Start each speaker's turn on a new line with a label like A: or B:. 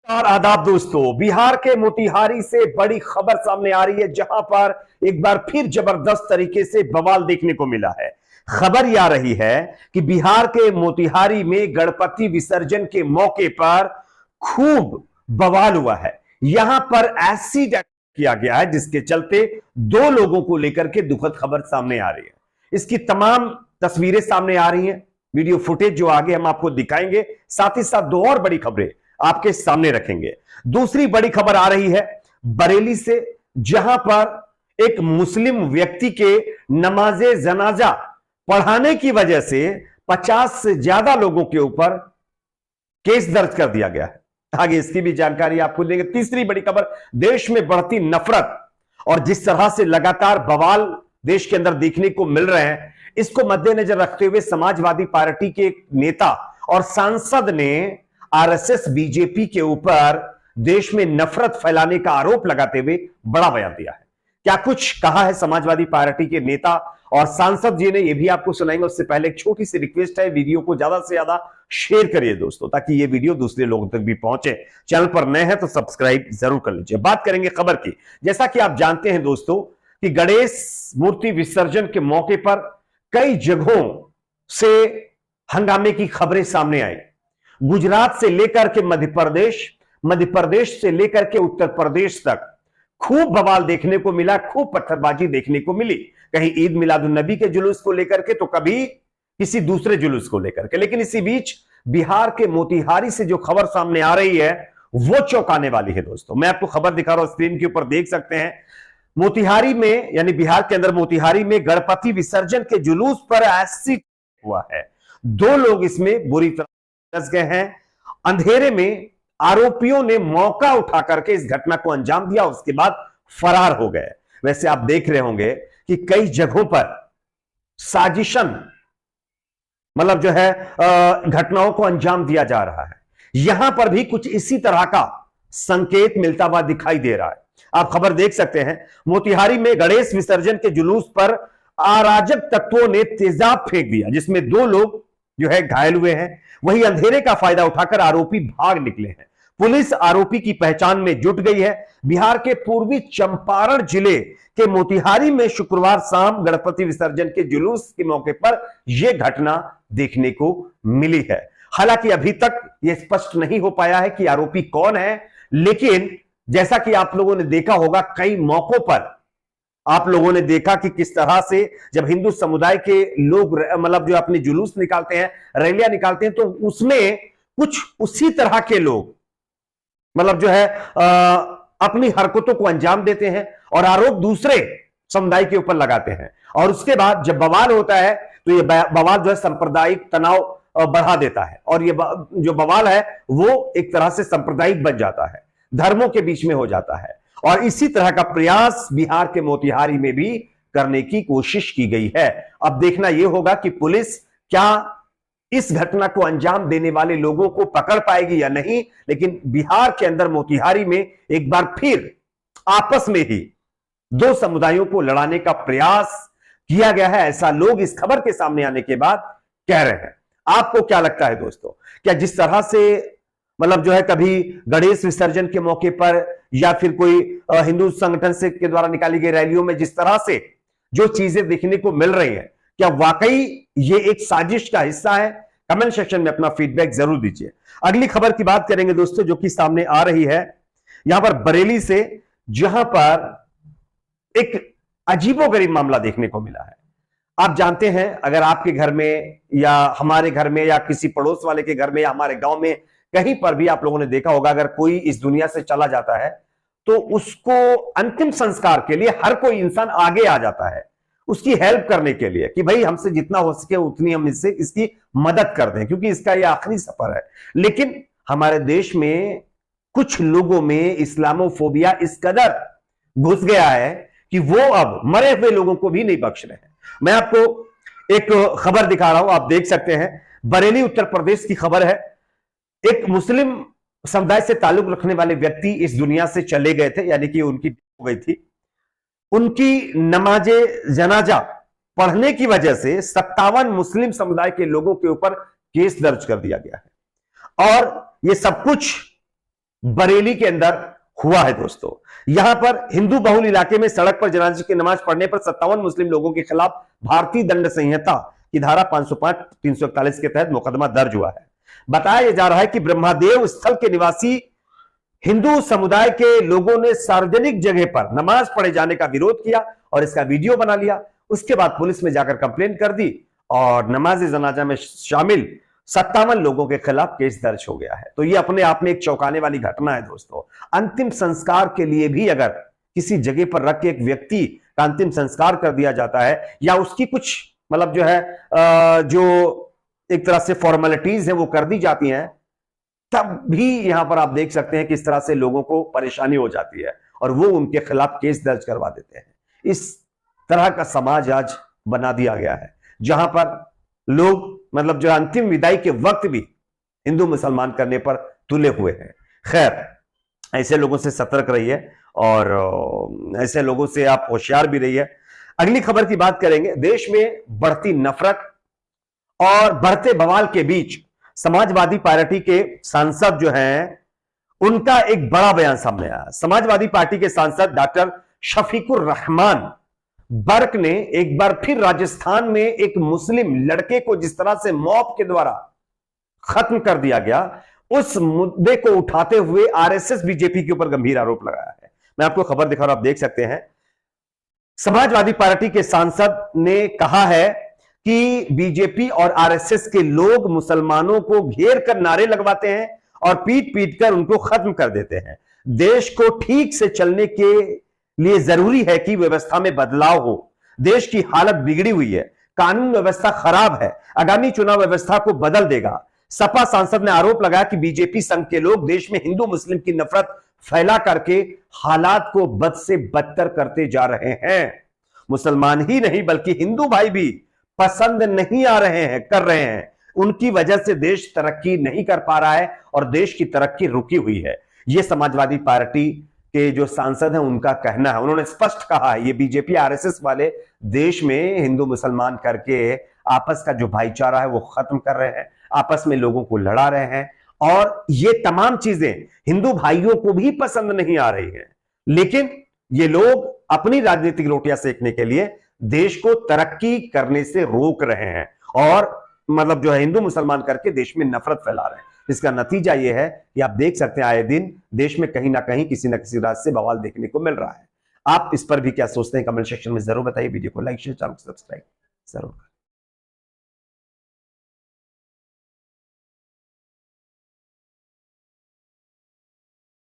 A: और आदाब दोस्तों, बिहार के मोतिहारी से बड़ी खबर सामने आ रही है, जहां पर एक बार फिर जबरदस्त तरीके से बवाल देखने को मिला है। खबर यह आ रही है कि बिहार के मोतिहारी में गणपति विसर्जन के मौके पर खूब बवाल हुआ है। यहां पर एसिड किया गया है, जिसके चलते दो लोगों को लेकर के दुखद खबर सामने आ रही है। इसकी तमाम तस्वीरें सामने आ रही हैं, वीडियो फुटेज जो आगे हम आपको दिखाएंगे, साथ ही साथ दो और बड़ी खबरें आपके सामने रखेंगे। दूसरी बड़ी खबर आ रही है बरेली से, जहां पर एक मुस्लिम व्यक्ति के नमाजे जनाजा पढ़ाने की वजह से 50 से ज्यादा लोगों के ऊपर केस दर्ज कर दिया गया है। आगे इसकी भी जानकारी आपको देंगे। तीसरी बड़ी खबर, देश में बढ़ती नफरत और जिस तरह से लगातार बवाल देश के अंदर देखने को मिल रहे हैं, इसको मद्देनजर रखते हुए समाजवादी पार्टी के एक नेता और सांसद ने आरएसएस बीजेपी के ऊपर देश में नफरत फैलाने का आरोप लगाते हुए बड़ा बयान दिया है। क्या कुछ कहा है समाजवादी पार्टी के नेता और सांसद जी ने, यह भी आपको सुनाएंगे। उससे पहले एक छोटी सी रिक्वेस्ट है, वीडियो को ज्यादा से ज्यादा शेयर करिए दोस्तों, ताकि यह वीडियो दूसरे लोगों तक भी पहुंचे। चैनल पर नए हैं तो सब्सक्राइब जरूर कर लीजिए। बात करेंगे खबर की। जैसा कि आप जानते हैं दोस्तों कि गणेश मूर्ति विसर्जन के मौके पर कई जगहों से हंगामे की खबरें सामने आई। गुजरात से लेकर के मध्य प्रदेश से लेकर के उत्तर प्रदेश तक खूब बवाल देखने को मिला, खूब पत्थरबाजी देखने को मिली। कहीं ईद मिलादुन्नबी के जुलूस को लेकर के, तो कभी किसी दूसरे जुलूस को लेकर के। लेकिन इसी बीच बिहार के मोतिहारी से जो खबर सामने आ रही है वो चौंकाने वाली है दोस्तों। मैं आपको खबर दिखा रहा हूं, स्क्रीन के ऊपर देख सकते हैं। मोतिहारी में, यानी बिहार के अंदर मोतिहारी में गणपति विसर्जन के जुलूस पर एसिड हुआ है। दो लोग इसमें बुरी तरह फंस गए हैं। अंधेरे में आरोपियों ने मौका उठा करके इस घटना को अंजाम दिया, उसके बाद फरार हो गए। वैसे आप देख रहे होंगे कि कई जगहों पर साजिशन, मतलब जो है घटनाओं को अंजाम दिया जा रहा है। यहां पर भी कुछ इसी तरह का संकेत मिलता हुआ दिखाई दे रहा है। आप खबर देख सकते हैं, मोतिहारी में गणेश विसर्जन के जुलूस पर अराजक तत्वों ने तेजाब फेंक दिया, जिसमें दो लोग जो है घायल हुए हैं। वही अंधेरे का फायदा उठाकर आरोपी भाग निकले हैं। पुलिस आरोपी की पहचान में जुट गई है। बिहार के पूर्वी चंपारण जिले के मोतिहारी में शुक्रवार शाम गणपति विसर्जन के जुलूस के मौके पर यह घटना देखने को मिली है। हालांकि अभी तक यह स्पष्ट नहीं हो पाया है कि आरोपी कौन है, लेकिन जैसा कि आप लोगों ने देखा होगा, कई मौकों पर आप लोगों ने देखा कि किस तरह से जब हिंदू समुदाय के लोग मतलब जो अपने जुलूस निकालते हैं, रैलियां निकालते हैं, तो उसमें कुछ उसी तरह के लोग मतलब जो है अपनी हरकतों को अंजाम देते हैं और आरोप दूसरे समुदाय के ऊपर लगाते हैं। और उसके बाद जब बवाल होता है तो ये बवाल जो है सांप्रदायिक तनाव बढ़ा देता है, और ये जो बवाल है वो एक तरह से सांप्रदायिक बन जाता है, धर्मों के बीच में हो जाता है। और इसी तरह का प्रयास बिहार के मोतिहारी में भी करने की कोशिश की गई है। अब देखना यह होगा कि पुलिस क्या इस घटना को अंजाम देने वाले लोगों को पकड़ पाएगी या नहीं। लेकिन बिहार के अंदर मोतिहारी में एक बार फिर आपस में ही दो समुदायों को लड़ाने का प्रयास किया गया है, ऐसा लोग इस खबर के सामने आने के बाद कह रहे हैं। आपको क्या लगता है दोस्तों? क्या जिस तरह से मतलब जो है कभी गणेश विसर्जन के मौके पर या फिर कोई हिंदू संगठन से के द्वारा निकाली गई रैलियों में जिस तरह से जो चीजें देखने को मिल रही हैं, क्या वाकई ये एक साजिश का हिस्सा है? कमेंट सेक्शन में अपना फीडबैक जरूर दीजिए। अगली खबर की बात करेंगे दोस्तों, जो कि सामने आ रही है यहां पर बरेली से, जहां पर एक अजीबोगरीब मामला देखने को मिला है। आप जानते हैं, अगर आपके घर में या हमारे घर में या किसी पड़ोस वाले के घर में या हमारे गांव में कहीं पर भी आप लोगों ने देखा होगा, अगर कोई इस दुनिया से चला जाता है तो उसको अंतिम संस्कार के लिए हर कोई इंसान आगे आ जाता है उसकी हेल्प करने के लिए, कि भाई हमसे जितना हो सके उतनी हम इसकी मदद कर दें, क्योंकि इसका यह आखिरी सफर है। लेकिन हमारे देश में कुछ लोगों में इस्लामोफोबिया इस कदर घुस गया है कि वो अब मरे हुए लोगों को भी नहीं बख्श रहे हैं। मैं आपको एक खबर दिखा रहा हूं, आप देख सकते हैं, बरेली उत्तर प्रदेश की खबर है। एक मुस्लिम समुदाय से ताल्लुक रखने वाले व्यक्ति इस दुनिया से चले गए थे, यानी कि उनकी हो गई थी। उनकी नमाजे जनाजा पढ़ने की वजह से 57 मुस्लिम समुदाय के लोगों के ऊपर केस दर्ज कर दिया गया है। और यह सब कुछ बरेली के अंदर हुआ है दोस्तों। यहां पर हिंदू बहुल इलाके में सड़क पर जनाजे की नमाज पढ़ने पर 57 मुस्लिम लोगों के खिलाफ भारतीय दंड संहिता की धारा 505, 341 के तहत मुकदमा दर्ज हुआ है। बताया जा रहा है कि ब्रह्मदेव स्थल के निवासी हिंदू समुदाय के लोगों ने सार्वजनिक जगह पर नमाज पढ़े जाने का विरोध किया और इसका वीडियो बना लिया। उसके बाद पुलिस में जाकर कंप्लेन कर दी और नमाज जनाजा में शामिल 57 लोगों के खिलाफ केस दर्ज हो गया है। तो ये अपने आप में एक चौंकाने वाली घटना है दोस्तों। अंतिम संस्कार के लिए भी अगर किसी जगह पर रख के एक व्यक्ति का अंतिम संस्कार कर दिया जाता है या उसकी कुछ मतलब जो है जो एक तरह से फॉर्मेलिटीज है वो कर दी जाती हैं, तब भी यहां पर आप देख सकते हैं किस तरह से लोगों को परेशानी हो जाती है और वो उनके खिलाफ केस दर्ज करवा देते हैं। इस तरह का समाज आज बना दिया गया है जहां पर लोग मतलब जो अंतिम विदाई के वक्त भी हिंदू मुसलमान करने पर तुले हुए हैं। खैर, ऐसे लोगों से सतर्क रहिए और ऐसे लोगों से आप होशियार भी रहिए। अगली खबर की बात करेंगे। देश में बढ़ती नफरत और बढ़ते बवाल के बीच समाजवादी पार्टी के सांसद जो हैं उनका एक बड़ा बयान सामने आया। समाजवादी पार्टी के सांसद डॉक्टर शफीकुर रहमान बर्क ने एक बार फिर राजस्थान में एक मुस्लिम लड़के को जिस तरह से मॉब के द्वारा खत्म कर दिया गया, उस मुद्दे को उठाते हुए आरएसएस बीजेपी के ऊपर गंभीर आरोप लगाया है। मैं आपको खबर दिखा रहा हूं, आप देख सकते हैं। समाजवादी पार्टी के सांसद ने कहा है कि बीजेपी और आरएसएस के लोग मुसलमानों को घेर कर नारे लगवाते हैं और पीट पीट कर उनको खत्म कर देते हैं। देश को ठीक से चलने के लिए जरूरी है कि व्यवस्था में बदलाव हो। देश की हालत बिगड़ी हुई है, कानून व्यवस्था खराब है, आगामी चुनाव व्यवस्था को बदल देगा। सपा सांसद ने आरोप लगाया कि बीजेपी संघ के लोग देश में हिंदू मुस्लिम की नफरत फैला करके हालात को बद से बदतर करते जा रहे हैं। मुसलमान ही नहीं बल्कि हिंदू भाई भी पसंद नहीं आ रहे हैं, कर रहे हैं। उनकी वजह से देश तरक्की नहीं कर पा रहा है और देश की तरक्की रुकी हुई है। यह समाजवादी पार्टी के जो सांसद हैं उनका कहना है। उन्होंने स्पष्ट कहा है ये बीजेपी आरएसएस वाले देश में हिंदू मुसलमान करके आपस का जो भाईचारा है वो खत्म कर रहे हैं, आपस में लोगों को लड़ा रहे हैं और ये तमाम चीजें हिंदू भाइयों को भी पसंद नहीं आ रही है। लेकिन ये लोग अपनी राजनीतिक रोटियां सेकने के लिए देश को तरक्की करने से रोक रहे हैं और मतलब जो है हिंदू मुसलमान करके देश में नफरत फैला रहे हैं। इसका नतीजा यह है कि आप देख सकते हैं आए दिन देश में कहीं ना कहीं किसी न किसी राज्य से बवाल देखने को मिल रहा है। आप इस पर भी क्या सोचते हैं कमेंट सेक्शन में जरूर बताइए। वीडियो को लाइक शेयर चैनल को सब्सक्राइब जरूर।